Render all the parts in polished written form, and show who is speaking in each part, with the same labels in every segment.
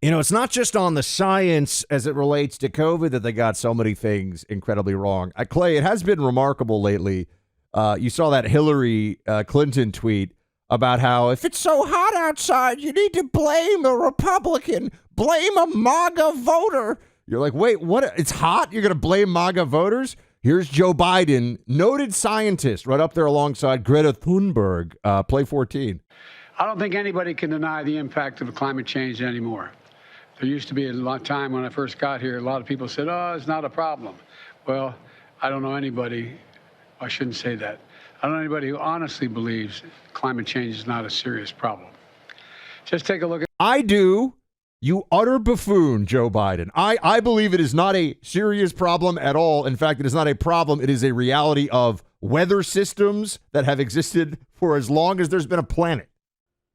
Speaker 1: You know, it's not just on the science as it relates to COVID that they got so many things incredibly wrong. Clay, it has been remarkable lately. You saw that Hillary Clinton tweet about how if it's so hot outside, you need to blame a Republican, blame a MAGA voter. You're like, wait, what? It's hot? You're going to blame MAGA voters? Here's Joe Biden, noted scientist, right up there alongside Greta Thunberg. Play 14.
Speaker 2: I don't think anybody can deny the impact of climate change anymore. There used to be a lot of time when I first got here, a lot of people said, oh, it's not a problem. Well, I don't know anybody, I shouldn't say that. I don't know anybody who honestly believes climate change is not a serious problem. Just take a look at...
Speaker 1: I do. You utter buffoon, Joe Biden. I believe it is not a serious problem at all. In fact, it is not a problem. It is a reality of weather systems that have existed for as long as there's been a planet.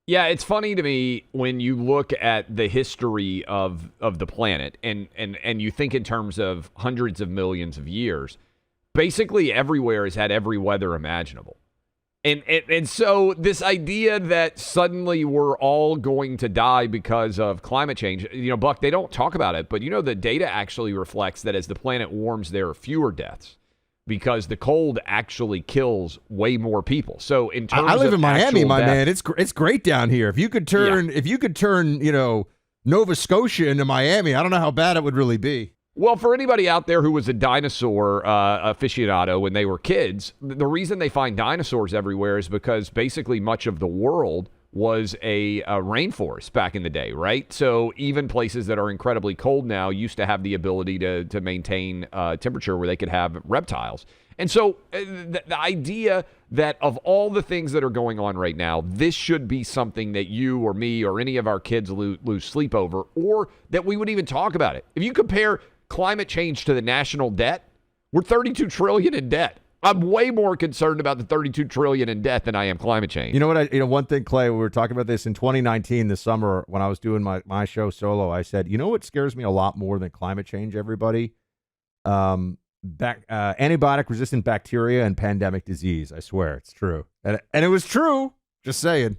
Speaker 3: Yeah, it's funny to me when you look at the history of the planet and you think in terms of hundreds of millions of years. Basically, everywhere has had every weather imaginable. And so this idea that suddenly we're all going to die because of climate change, Buck, they don't talk about it, but the data actually reflects that as the planet warms, there are fewer deaths because the cold actually kills way more people. So in terms
Speaker 1: I live
Speaker 3: of
Speaker 1: in Miami, my
Speaker 3: death,
Speaker 1: man. It's great down here. If you could turn, Nova Scotia into Miami, I don't know how bad it would really be.
Speaker 3: Well, for anybody out there who was a dinosaur aficionado when they were kids, the reason they find dinosaurs everywhere is because basically much of the world was a rainforest back in the day, right? So even places that are incredibly cold now used to have the ability to maintain temperature where they could have reptiles. And so the idea that of all the things that are going on right now, this should be something that you or me or any of our kids lose sleep over, or that we would even talk about it. If you compare climate change to the national debt, we're $32 trillion in debt. I'm way more concerned about the $32 trillion in debt than I am climate change.
Speaker 1: You know what? One thing, Clay, we were talking about this in 2019, this summer, when I was doing my show solo. I said, you know what scares me a lot more than climate change, everybody? Antibiotic-resistant bacteria and pandemic disease. I swear, it's true. And it was true. Just saying.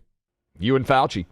Speaker 3: You and Fauci.